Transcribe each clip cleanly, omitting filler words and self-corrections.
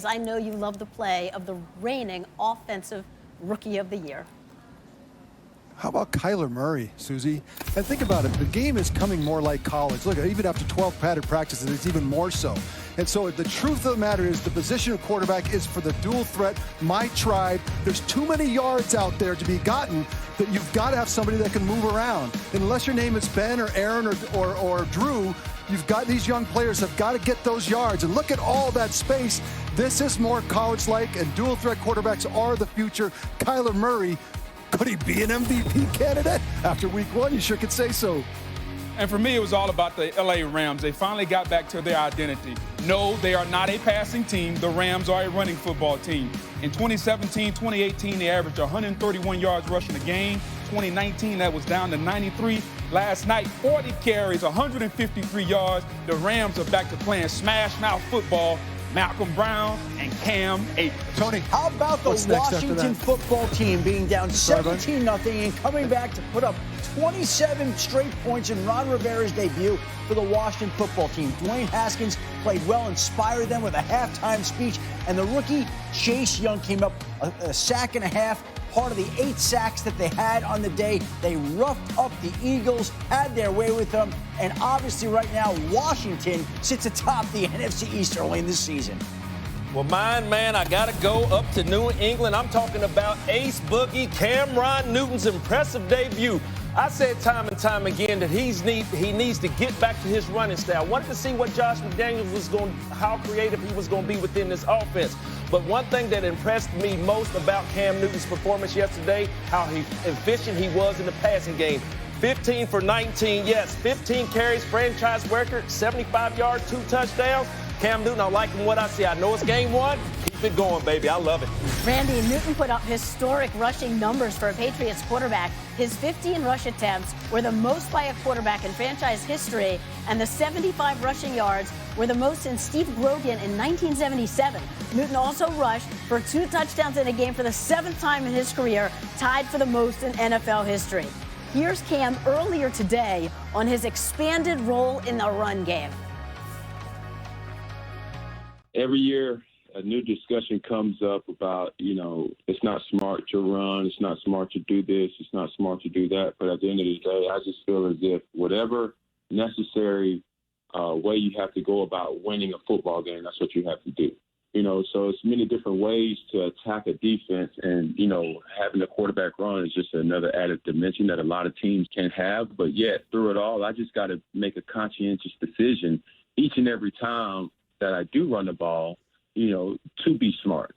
I know you love the play of the reigning offensive rookie of the year. How about Kyler Murray, Susie? And think about it. The game is coming more like college. Look, even after 12 padded practices, it's even more so. And so the truth of the matter is the position of quarterback is for the dual threat, my tribe. There's too many yards out there to be gotten that you've got to have somebody that can move around. Unless your name is Ben or Aaron or Drew, you've got these young players have got to get those yards. And look at all that space. This is more college-like, and dual threat quarterbacks are the future. Kyler Murray, could he be an MVP candidate? After week one, you sure could say so. And for me, it was all about the LA Rams. They finally got back to their identity. No, they are not a passing team. The Rams are a running football team. In 2017, 2018, they averaged 131 yards rushing a game. 2019, that was down to 93. Last night, 40 carries, 153 yards. The Rams are back to playing smash-mouth football. Malcolm Brown and Cam Akers. Tony, how about the Washington football team being down 17-0 and coming back to put up 27 straight points in Ron Rivera's debut for the Washington football team? Dwayne Haskins played well, inspired them with a halftime speech, and the rookie Chase Young came up a sack and a half, part of the 8 sacks that they had on the day. They roughed up the Eagles, had their way with them, and obviously right now Washington sits atop the NFC East early in this season. Well, man, I got to go up to New England. I'm talking about Ace Boogie, Cameron Newton's impressive debut. I said time and time again that he needs to get back to his running style. I wanted to see what Josh McDaniels was how creative he was going to be within this offense. But one thing that impressed me most about Cam Newton's performance yesterday, how efficient he was in the passing game. 15 for 19, yes, 15 carries, franchise record, 75 yards, 2 touchdowns. Cam Newton, I like him what I see. I know it's game one. Keep it going, baby. I love it. Randy, Newton put up historic rushing numbers for a Patriots quarterback. His 15 rush attempts were the most by a quarterback in franchise history, and the 75 rushing yards were the most since Steve Grogan in 1977. Newton also rushed for 2 touchdowns in a game for the 7th time in his career, tied for the most in NFL history. Here's Cam earlier today on his expanded role in the run game. Every year, a new discussion comes up about, it's not smart to run, it's not smart to do this, it's not smart to do that. But at the end of the day, I just feel as if whatever necessary way you have to go about winning a football game, that's what you have to do. So it's many different ways to attack a defense, and, having a quarterback run is just another added dimension that a lot of teams can have. But yet, through it all, I just got to make a conscientious decision each and every time that I do run the ball, to be smart.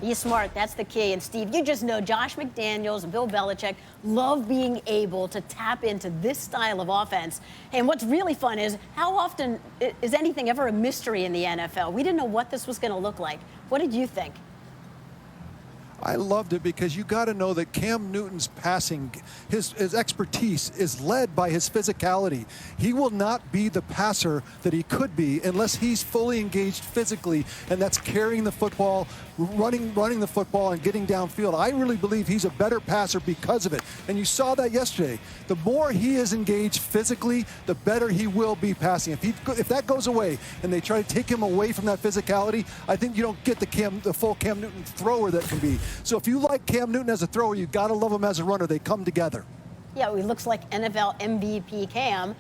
Be smart, that's the key. And Steve, you just know Josh McDaniels and Bill Belichick love being able to tap into this style of offense. And what's really fun is how often is anything ever a mystery in the NFL? We didn't know what this was going to look like. What did you think? I loved it because you got to know that Cam Newton's passing, his expertise is led by his physicality. He will not be the passer that he could be unless he's fully engaged physically, and that's carrying the football, running the football, and getting downfield. I really believe he's a better passer because of it, and you saw that yesterday. The more he is engaged physically, the better he will be passing. If that goes away and they try to take him away from that physicality, I think you don't get the full Cam Newton thrower that can be. So if you like Cam Newton as a thrower, you got to love him as a runner. They come together. Yeah, he looks like NFL MVP Cam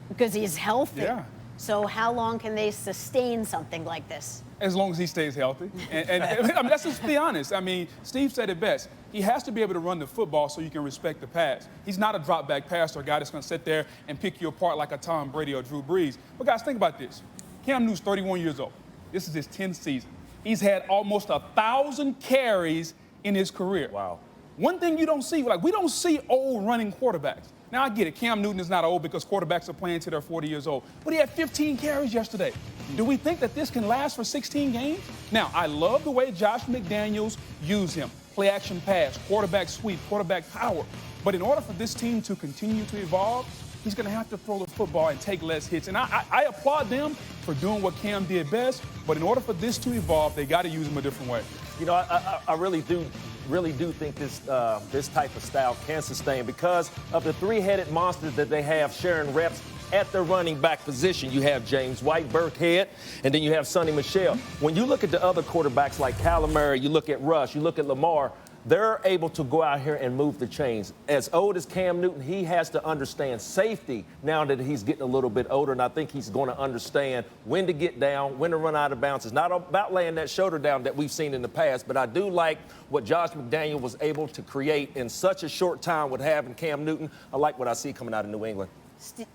because he's healthy. Yeah. So how long can they sustain something like this? As long as he stays healthy. And I mean, let's just be honest. I mean, Steve said it best. He has to be able to run the football so you can respect the pass. He's not a drop-back passer, a guy that's going to sit there and pick you apart like a Tom Brady or Drew Brees. But guys, think about this. Cam Newton's 31 years old. This is his 10th season. He's had almost 1,000 carries in his career. Wow. One thing you don't see, we don't see old running quarterbacks. Now, I get it. Cam Newton is not old because quarterbacks are playing till they're 40 years old. But he had 15 carries yesterday. Do we think that this can last for 16 games? Now, I love the way Josh McDaniels used him. Play action pass, quarterback sweep, quarterback power. But in order for this team to continue to evolve, he's going to have to throw the football and take less hits. And I applaud them for doing what Cam did best. But in order for this to evolve, they got to use him a different way. I really do think this type of style can sustain because of the 3-headed monster that they have sharing reps at the running back position. You have James White, Burkhead, and then you have Sonny Michel. When you look at the other quarterbacks like Kyler Murray, you look at Rush, you look at Lamar, they're able to go out here and move the chains. As old as Cam Newton, he has to understand safety now that he's getting a little bit older, and I think he's going to understand when to get down, when to run out of bounds. It's not about laying that shoulder down that we've seen in the past, but I do like what Josh McDaniel was able to create in such a short time with having Cam Newton. I like what I see coming out of New England.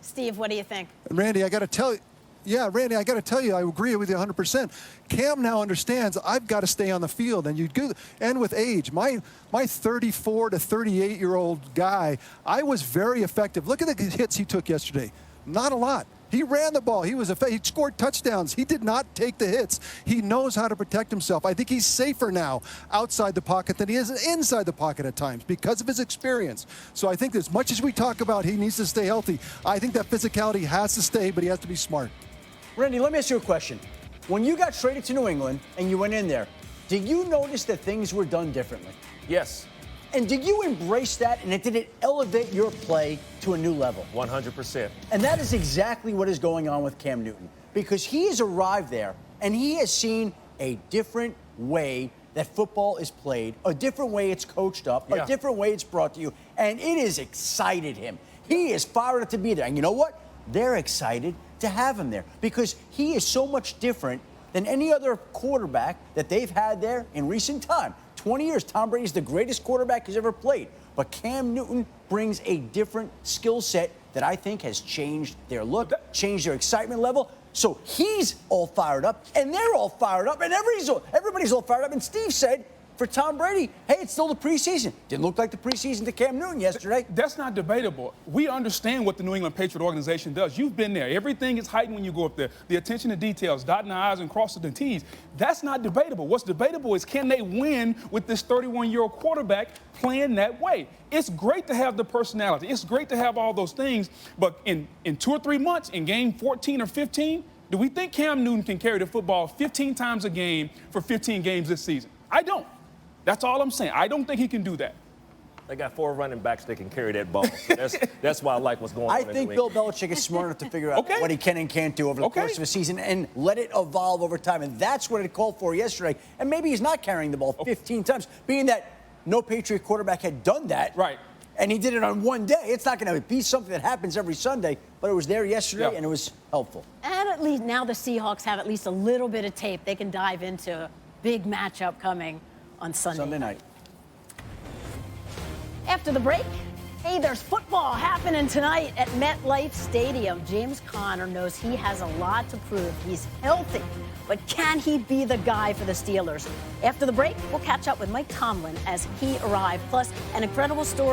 Steve, what do you think? Randy, I got to tell you. Yeah, Randy, I got to tell you, I agree with you 100%. Cam now understands I've got to stay on the field, and and with age, my 34 to 38-year-old guy, I was very effective. Look at the hits he took yesterday. Not a lot. He ran the ball. He scored touchdowns. He did not take the hits. He knows how to protect himself. I think he's safer now outside the pocket than he is inside the pocket at times because of his experience. So I think as much as we talk about he needs to stay healthy, I think that physicality has to stay, but he has to be smart. Randy, let me ask you a question. When you got traded to New England and you went in there, did you notice that things were done differently? Yes. And did you embrace that, and did it elevate your play to a new level? 100%. And that is exactly what is going on with Cam Newton, because he has arrived there and he has seen a different way that football is played, a different way it's coached up, a different way it's brought to you, and it has excited him. He is fired up to be there. And you know what? They're excited to have him there because he is so much different than any other quarterback that they've had there in recent time. 20 years, Tom Brady is the greatest quarterback he's ever played. But Cam Newton brings a different skill set that I think has changed their look, changed their excitement level. So he's all fired up, and they're all fired up, and everybody's all fired up. And Steve said, for Tom Brady, hey, it's still the preseason. Didn't look like the preseason to Cam Newton yesterday. That's not debatable. We understand what the New England Patriot organization does. You've been there. Everything is heightened when you go up there. The attention to details, dotting the I's and crossing the T's. That's not debatable. What's debatable is can they win with this 31-year-old quarterback playing that way? It's great to have the personality. It's great to have all those things. But in 2 or 3 months, in game 14 or 15, do we think Cam Newton can carry the football 15 times a game for 15 games this season? I don't. That's all I'm saying. I don't think he can do that. They got 4 running backs that can carry that ball. So that's why I like what's going on. I think Bill Belichick is smart enough to figure out what he can and can't do over the course of a season and let it evolve over time. And that's what it called for yesterday. And maybe he's not carrying the ball 15 times, being that no Patriot quarterback had done that. Right. And he did it on one day. It's not going to be something that happens every Sunday, but it was there yesterday and it was helpful. And at least now the Seahawks have at least a little bit of tape they can dive into. Big matchup coming on Sunday night. After the break, hey, there's football happening tonight at MetLife Stadium. James Conner knows he has a lot to prove. He's healthy, but can he be the guy for the Steelers? After the break, we'll catch up with Mike Tomlin as he arrived, plus an incredible story